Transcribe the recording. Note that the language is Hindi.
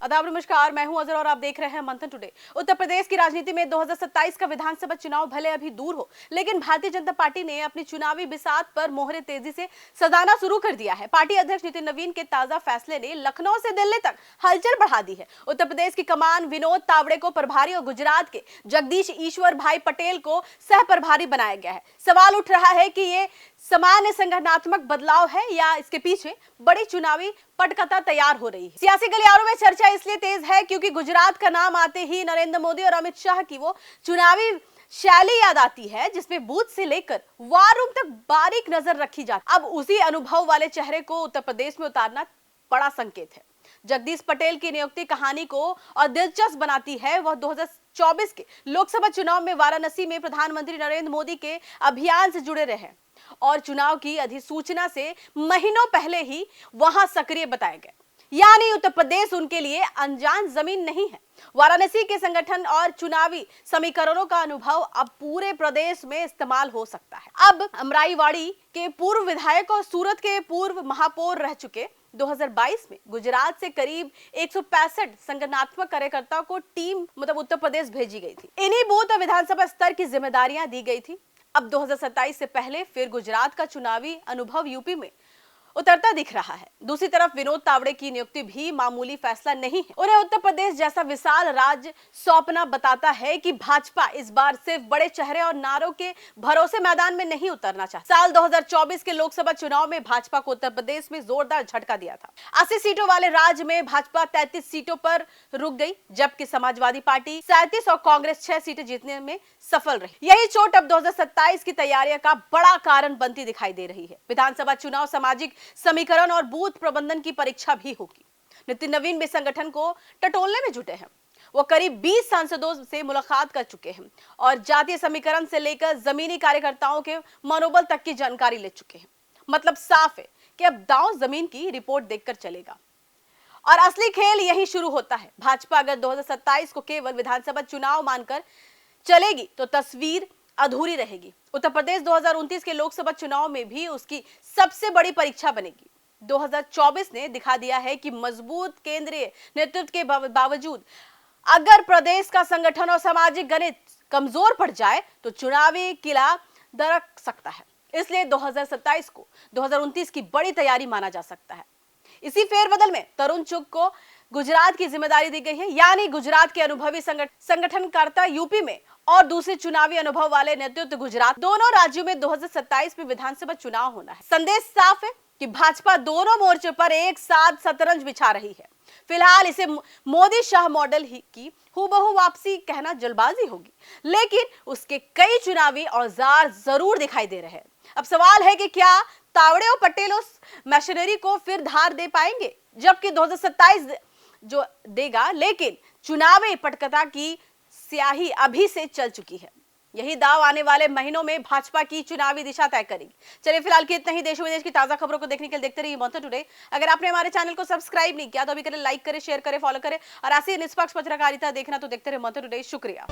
आदाब नमस्कार, मैं हूं अजर और आप देख रहे हैं मंथन टुडे। उत्तर प्रदेश की राजनीति में 2027 का विधानसभा चुनाव भले अभी दूर हो, लेकिन भारतीय जनता पार्टी ने अपनी चुनावी बिसात पर मोहरे तेजी से सजाना शुरू कर दिया है। पार्टी अध्यक्ष नितिन नवीन के ताजा फैसले ने लखनऊ से दिल्ली तक हलचल बढ़ा दी है। उत्तर प्रदेश की कमान विनोद तावड़े को प्रभारी और गुजरात के जगदीश ईश्वर भाई पटेल को सह प्रभारी बनाया गया है। सवाल उठ रहा है कि ये सामान्य संगठनात्मक बदलाव है या इसके पीछे बड़ी चुनावी पटकथा तैयार हो रही है। सियासी गलियारों में चर्चा इसलिए तेज है क्योंकि गुजरात का नाम आते ही नरेंद्र मोदी और अमित शाह की वो चुनावी शैली याद आती है जिसमें बूथ से लेकर वार रूम तक बारीक नजर रखी जाती। अब उसी अनुभव वाले चेहरे को उत्तर प्रदेश में उतारना बड़ा संकेत है। जगदीश पटेल की नियुक्ति कहानी को और दिलचस्प बनाती है। वह 2024 के लोकसभा चुनाव में वाराणसी में प्रधानमंत्री नरेंद्र मोदी के अभियान से जुड़े रहे और चुनाव की अधिसूचना से महीनों पहले ही वहां सक्रिय बताए गए। यानी उत्तर प्रदेश उनके लिए अनजान जमीन नहीं है। वाराणसी के संगठन और चुनावी समीकरणों का अनुभव अब पूरे प्रदेश में इस्तेमाल हो सकता है। अब अमराईवाड़ी के पूर्व विधायक और सूरत के पूर्व महापौर रह चुके 2022 में गुजरात से करीब 165 संगठनात्मक कार्यकर्ताओं को टीम उत्तर प्रदेश भेजी गई थी। इन्हीं बूथ और विधानसभा स्तर की जिम्मेदारियां दी गई थी। अब 2027 से पहले फिर गुजरात का चुनावी अनुभव यूपी में उतरता दिख रहा है। दूसरी तरफ विनोद तावड़े की नियुक्ति भी मामूली फैसला नहीं है। उन्हें उत्तर प्रदेश जैसा विशाल राज्य सौंपना बताता है कि भाजपा इस बार सिर्फ बड़े चेहरे और नारों के भरोसे मैदान में नहीं उतरना चाहती। साल 2024 के लोकसभा चुनाव में भाजपा को उत्तर प्रदेश में जोरदार झटका दिया था। 80 सीटों वाले राज्य में भाजपा 33 सीटों पर रुक गई, जबकि समाजवादी पार्टी 37 और कांग्रेस 6 सीटें जीतने में सफल रही। यही चोट अब 2027 की तैयारियों का बड़ा कारण बनती दिखाई दे रही है। विधानसभा चुनाव सामाजिक समीकरण और बूथ प्रबंधन की परीक्षा भी होगी। नितिन नवीन भी संगठन को टटोलने में जुटे हैं। वो करीब 20 सांसदों से मुलाकात कर चुके हैं और जातीय समीकरण से लेकर जमीनी कार्यकर्ताओं के मनोबल तक की जानकारी ले चुके हैं। मतलब साफ है कि अब दांव जमीन की रिपोर्ट देखकर चलेगा और असली खेल यही शुरू होता है। भाजपा अगर 2027 को केवल विधानसभा चुनाव मानकर चलेगी तो तस्वीर अधूरी रहेगी। उत्तर प्रदेश 2029 के लोकसभा चुनाव में भी उसकी सबसे बड़ी परीक्षा बनेगी। 2024 ने दिखा दिया है कि मजबूत केंद्रीय नेतृत्व के बावजूद अगर प्रदेश का संगठन और सामाजिक गणित कमजोर पड़ जाए तो चुनावी किला दरक सकता है। इसलिए 2027 को 2029 की बड़ी तैयारी माना जा सकता है। इसी फेरबदल में तरुण चुग को गुजरात की जिम्मेदारी दी गई है, यानी गुजरात के अनुभवी संगठनकर्ता यूपी में और दूसरे चुनावी अनुभव वाले नेतृत्व गुजरात। दोनों राज्यों में 2027 में विधानसभा चुनाव होना है। संदेश साफ है कि भाजपा दोनों मोर्चे पर एक साथ शतरंज बिछा रही है। फिलहाल इसे मोदी शाह मॉडल ही की हूबहू वापसी कहना जल्दबाजी होगी, लेकिन उसके कई चुनावी औजार जरूर दिखाई दे रहे हैं। अब सवाल है कि क्या तावड़े और पटेल उस मशीनरी को फिर धार दे पाएंगे जबकि 2027 जो देगा, लेकिन चुनावी पटकथा की स्याही अभी से चल चुकी है। यही दाव आने वाले महीनों में भाजपा की चुनावी दिशा तय करेगी। चलिए फिलहाल की इतना ही। देश विदेश की ताजा खबरों को देखने के लिए देखते रहिए मंथन टुडे। अगर आपने हमारे चैनल को सब्सक्राइब नहीं किया तो अभी करें, लाइक करें, शेयर करें, फॉलो करें और ऐसी निष्पक्ष पत्रकारिता देखना तो देखते रहिए मंथन टुडे। शुक्रिया।